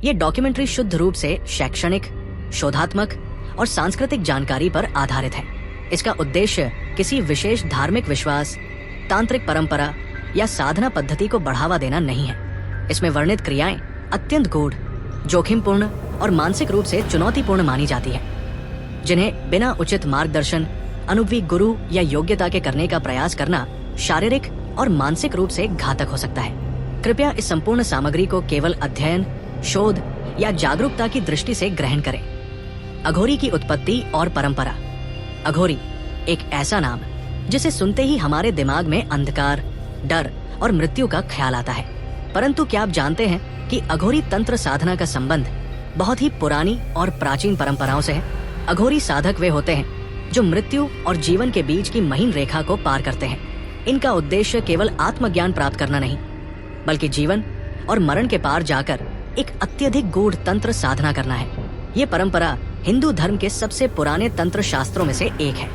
ये डॉक्यूमेंट्री शुद्ध रूप से शैक्षणिक, शोधात्मक और सांस्कृतिक जानकारी पर आधारित है। इसका उद्देश्य किसी विशेष धार्मिक विश्वास, तांत्रिक परंपरा या साधना पद्धति को बढ़ावा देना नहीं है। इसमें वर्णित क्रियाएं अत्यंत गूढ़, जोखिमपूर्ण और मानसिक रूप से चुनौतीपूर्ण मानी जाती है, जिन्हें बिना उचित मार्गदर्शन, अनुभवी गुरु या योग्यता के करने का प्रयास करना शारीरिक और मानसिक रूप से घातक हो सकता है। कृपया इस संपूर्ण सामग्री को केवल अध्ययन, शोध या जागरूकता की दृष्टि से ग्रहण करें। अघोरी की उत्पत्ति और परंपरा। अघोरी एक ऐसा नाम जिसे सुनते ही हमारे दिमाग में अंधकार, डर और मृत्यु का ख्याल आता है। परंतु क्या आप जानते हैं कि अघोरी तंत्र साधना का संबंध बहुत ही पुरानी और प्राचीन परंपराओं से है। अघोरी साधक वे होते हैं जो मृत्यु और जीवन के बीच की महीन रेखा को पार करते हैं। इनका उद्देश्य केवल आत्मज्ञान प्राप्त करना नहीं, बल्कि जीवन और मरण के पार जाकर एक अत्यधिक गूढ़ तंत्र साधना करना है। ये परंपरा हिंदू धर्म के सबसे पुराने तंत्र शास्त्रों में से एक है।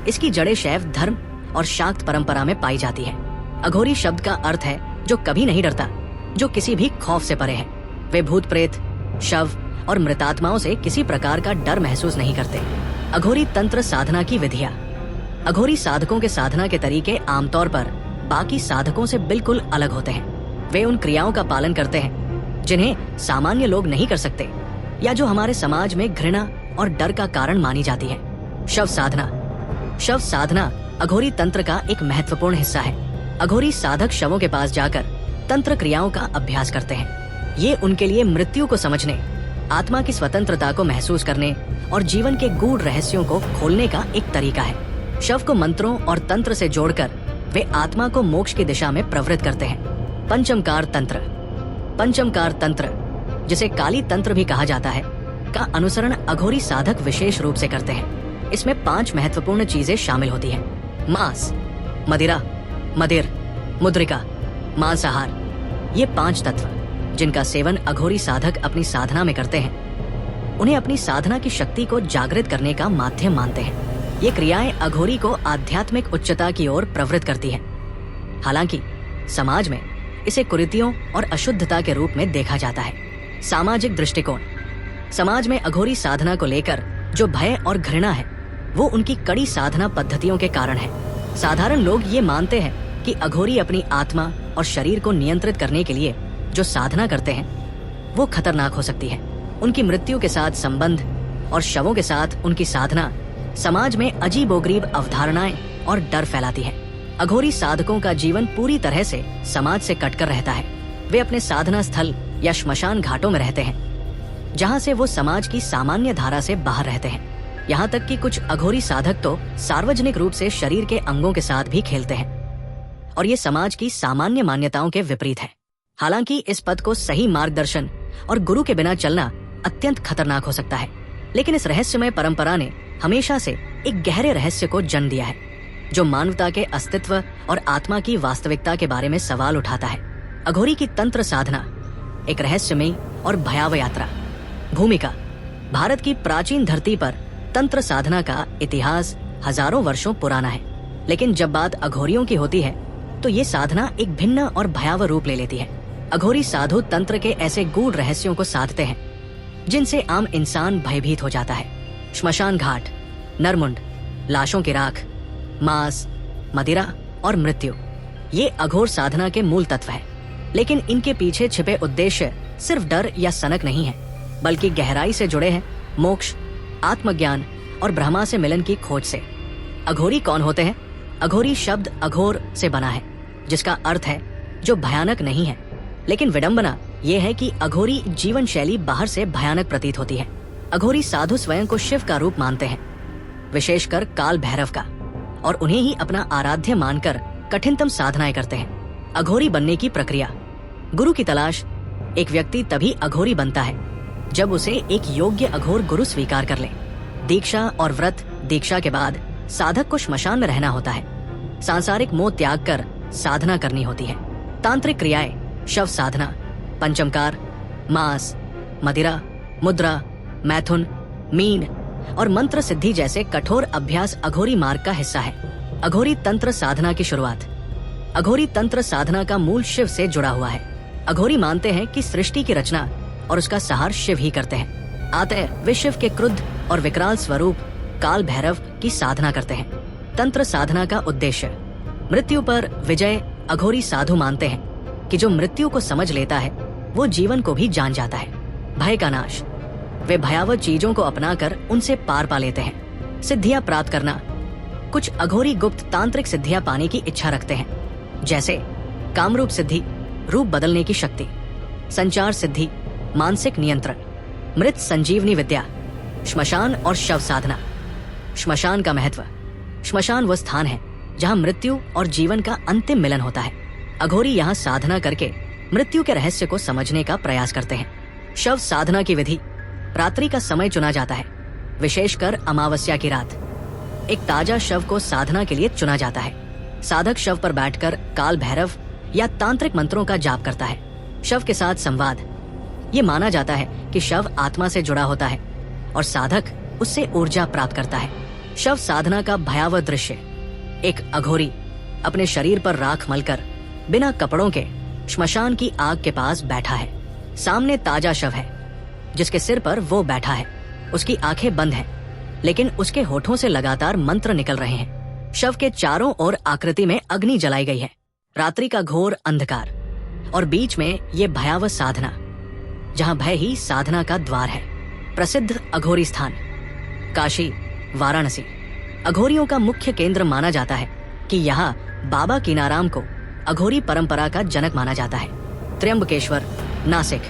इसकी जड़ें शैव धर्म और शाक्त परंपरा में पाई जाती है। अघोरी शब्द का अर्थ है जो कभी नहीं डरता, जो किसी भी खौफ से परे है। वे भूत प्रेत, शव और मृतात्माओं से किसी प्रकार का डर महसूस नहीं करते। अघोरी तंत्र साधना की विधियां। अघोरी साधकों के साधना के तरीके आमतौर पर बाकी साधकों से बिल्कुल अलग होते हैं। वे उन क्रियाओं का पालन करते हैं जिन्हें सामान्य लोग नहीं कर सकते या जो हमारे समाज में घृणा और डर का कारण मानी जाती है। शव साधना। शव साधना अघोरी तंत्र का एक महत्वपूर्ण हिस्सा है। अघोरी साधक शवों के पास जाकर तंत्र क्रियाओं का अभ्यास करते हैं। ये उनके लिए मृत्यु को समझने, आत्मा की स्वतंत्रता को महसूस करने और जीवन के गूढ़ रहस्यों को खोलने का एक तरीका है। शव को मंत्रों और तंत्र से जोड़कर वे आत्मा को मोक्ष की दिशा में प्रवृत्त करते हैं। पंचमकार तंत्र। पंचमकार तंत्र, जिसे काली तंत्र भी कहा जाता है, का अनुसरण अघोरी साधक विशेष रूप से करते हैं। इसमें 5 महत्वपूर्ण चीजें शामिल होती हैं: मांस, मदिरा, मदिर, मुद्रिका, मांसाहार। ये 5 तत्व जिनका सेवन अघोरी साधक अपनी साधना में करते हैं, उन्हें अपनी साधना की शक्ति को जागृत करने का माध्यम मानते हैं। ये क्रियाएं अघोरी को आध्यात्मिक उच्चता की ओर प्रवृत्त करती हैं। हालांकि समाज में इसे कुरीतियों और अशुद्धता के रूप में देखा जाता है। सामाजिक दृष्टिकोण। समाज में अघोरी साधना को लेकर जो भय और घृणा है, वो उनकी कड़ी साधना पद्धतियों के कारण है। साधारण लोग ये मानते हैं कि अघोरी अपनी आत्मा और शरीर को नियंत्रित करने के लिए जो साधना करते हैं, वो खतरनाक हो सकती है। उनकी मृत्यु के साथ संबंध और शवों के साथ उनकी साधना समाज में अजीबोगरीब अवधारणाएं और डर फैलाती है। अघोरी साधकों का जीवन पूरी तरह से समाज से कटकर रहता है। वे अपने साधना स्थल या श्मशान घाटों में रहते हैं, जहाँ से वो समाज की सामान्य धारा से बाहर रहते हैं। यहाँ तक कि कुछ अघोरी साधक तो सार्वजनिक रूप से शरीर के अंगों के साथ भी खेलते हैं, और ये समाज की सामान्य मान्यताओं के विपरीत है। हालांकि इस पथ को सही मार्गदर्शन और गुरु के बिना चलना अत्यंत खतरनाक हो सकता है, लेकिन इस रहस्यमय परंपरा ने हमेशा से एक गहरे रहस्य को जन्म दिया है, जो मानवता के अस्तित्व और आत्मा की वास्तविकता के बारे में सवाल उठाता है। अघोरी की तंत्र साधना एक रहस्यमयी और भयावह यात्रा। भूमिका। भारत की प्राचीन धरती पर तंत्र साधना का इतिहास हजारों वर्षों पुराना है, लेकिन जब बात अघोरियों की होती है तो ये साधना एक भिन्न और भयावह रूप ले लेती है। अघोरी साधु तंत्र के ऐसे गूढ़ रहस्यों को साधते हैं जिनसे आम इंसान भयभीत हो जाता है। श्मशान घाट, नरमुंड, लाशों की राख, मांस, मदिरा और मृत्यु, ये अघोर साधना के मूल तत्व है। लेकिन इनके पीछे छिपे उद्देश्य सिर्फ डर या सनक नहीं है, बल्कि गहराई से जुड़े हैं मोक्ष, आत्मज्ञान और ब्रह्मा से मिलन की खोज से। अघोरी कौन होते हैं? अघोरी शब्द अघोर से बना है, जिसका अर्थ है जो भयानक नहीं है। लेकिन विडंबना यह है कि अघोरी जीवन शैली बाहर से भयानक प्रतीत होती है। अघोरी साधु स्वयं को शिव का रूप मानते हैं, विशेषकर काल भैरव का, और उन्हें ही अपना आराध्य मानकर कठिनतम साधनाएं करते हैं। अघोरी बनने की प्रक्रिया। गुरु की तलाश। एक व्यक्ति तभी अघोरी बनता है जब उसे एक योग्य अघोर गुरु स्वीकार कर ले। दीक्षा और व्रत। दीक्षा के बाद साधक को श्मशान में रहना होता है। सांसारिक मोह त्याग कर साधना करनी होती है। तांत्रिक क्रियाएं। शव साधना, पंचमकार, मांस, मदिरा, मुद्रा, मैथुन, मीन और मंत्र सिद्धि जैसे कठोर अभ्यास अघोरी मार्ग का हिस्सा है। अघोरी तंत्र साधना की शुरुआत। अघोरी तंत्र साधना का मूल शिव से जुड़ा हुआ है। अघोरी मानते हैं कि सृष्टि की रचना और उसका सहार शिव ही करते हैं। अतः वे शिव के क्रुद्ध और विकराल स्वरूप काल भैरव की साधना करते हैं। तंत्र साधना का उद्देश्य मृत्यु पर विजय। अघोरी साधु मानते हैं कि जो मृत्यु को समझ लेता है वो जीवन को भी जान जाता है। भय का नाश, वे भयावह चीजों को अपनाकर उनसे पार पा लेते हैं। सिद्धियां प्राप्त करना, कुछ अघोरी गुप्त तांत्रिक सिद्धियां पाने की इच्छा रखते हैं, जैसे कामरूप सिद्धि, रूप बदलने की शक्ति, संचार सिद्धि, मानसिक नियंत्रण, मृत संजीवनी विद्या, श्मशान और शव साधना। श्मशान का महत्व, श्मशान वह स्थान है जहां मृत्यु और जीवन का अंतिम मिलन होता है। अघोरी यहाँ साधना करके मृत्यु के रहस्य को समझने का प्रयास करते हैं। शव साधना की विधि, रात्रि का समय चुना जाता है, विशेषकर अमावस्या की रात। एक ताजा शव को साधना के लिए चुना जाता है। साधक शव पर बैठकर काल भैरव या तांत्रिक मंत्रों का जाप करता है। शव के साथ संवाद, ये माना जाता है कि शव आत्मा से जुड़ा होता है और साधक उससे ऊर्जा प्राप्त करता है। शव साधना का भयावह दृश्य, एक अघोरी अपने शरीर पर राख मलकर बिना कपड़ों के श्मशान की आग के पास बैठा है। सामने ताजा शव है जिसके सिर पर वो बैठा है। उसकी आंखें बंद हैं, लेकिन उसके होठों से लगातार मंत्र निकल रहे हैं। शव के चारों ओर आकृति में अग्नि जलाई गई है। रात्रि का घोर अंधकार और बीच में ये भयावह साधना, जहां भय ही साधना का द्वार है। प्रसिद्ध अघोरी स्थान काशी, वाराणसी अघोरियों का मुख्य केंद्र माना जाता है कि यहाँ बाबा कीनाराम को अघोरी परंपरा का जनक माना जाता है। त्र्यंबकेश्वर, नासिक,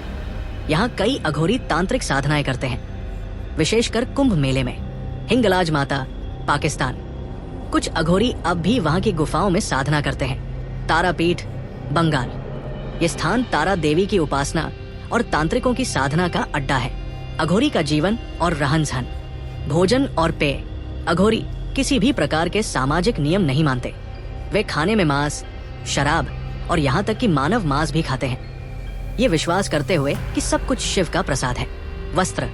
यहाँ कई अघोरी तांत्रिक साधनाएं करते हैं, विशेषकर कुंभ मेले में। हिंगलाज माता, पाकिस्तान, कुछ अघोरी अब भी वहां की गुफाओं में साधना करते हैं। तारापीठ, बंगाल, ये स्थान तारा देवी की उपासना और तांत्रिकों की साधना का अड्डा है। अघोरी का जीवन और रहन सहन, भोजन और पेय, अघोरी किसी भी प्रकार के सामाजिक नियम नहीं मानते। वे खाने में मांस, शराब और यहाँ तक कि मानव मांस भी खाते हैं, ये विश्वास करते हुए कि सब कुछ शिव का प्रसाद है। वस्त्र,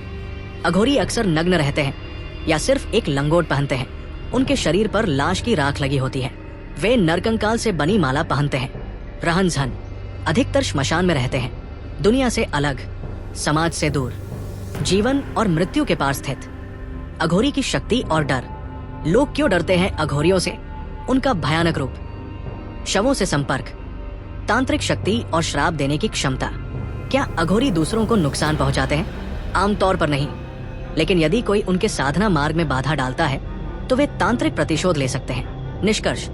अघोरी अक्सर नग्न रहते हैं या सिर्फ एक लंगोट पहनते हैं। उनके शरीर पर लाश की राख लगी होती है। वे नरकंकाल से बनी माला पहनते हैं। रहन सहन, अधिकतर श्मशान में रहते हैं, दुनिया से अलग, समाज से दूर, जीवन और मृत्यु के पार स्थित। अघोरी की शक्ति और डर, लोग क्यों डरते हैं अघोरियों से? उनका भयानक रूप, शवों से संपर्क, तांत्रिक शक्ति और श्राप देने की क्षमता। क्या अघोरी दूसरों को नुकसान पहुंचाते हैं? आमतौर पर नहीं, लेकिन यदि कोई उनके साधना मार्ग में बाधा डालता है तो वे तांत्रिक प्रतिशोध ले सकते हैं। निष्कर्ष,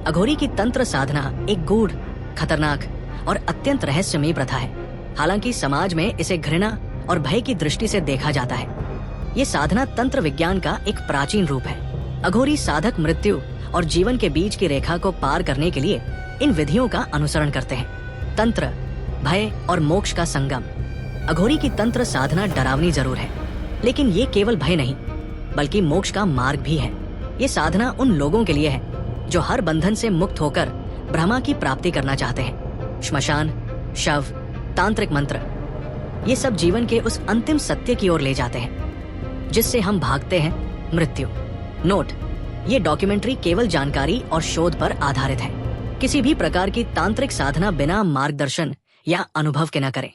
अघोरी की तंत्र साधना एक गूढ़, खतरनाक और अत्यंत रहस्यमयी प्रथा है। हालांकि समाज में इसे घृणा और भय की दृष्टि से देखा जाता है। ये साधना तंत्र विज्ञान का एक प्राचीन रूप है। अघोरी साधक मृत्यु और जीवन के बीच की रेखा को पार करने के लिए इन विधियों का अनुसरण करते हैं। तंत्र, भय और मोक्ष का संगम। अघोरी की तंत्र साधना डरावनी जरूर है, लेकिन ये केवल भय नहीं बल्कि मोक्ष का मार्ग भी है। ये साधना उन लोगों के लिए है जो हर बंधन से मुक्त होकर ब्रह्मा की प्राप्ति करना चाहते हैं। श्मशान, शव, तांत्रिक मंत्र, ये सब जीवन के उस अंतिम सत्य की ओर ले जाते हैं जिससे हम भागते हैं, मृत्यु। नोट, ये डॉक्यूमेंट्री केवल जानकारी और शोध पर आधारित है। किसी भी प्रकार की तांत्रिक साधना बिना मार्गदर्शन या अनुभव के न करें।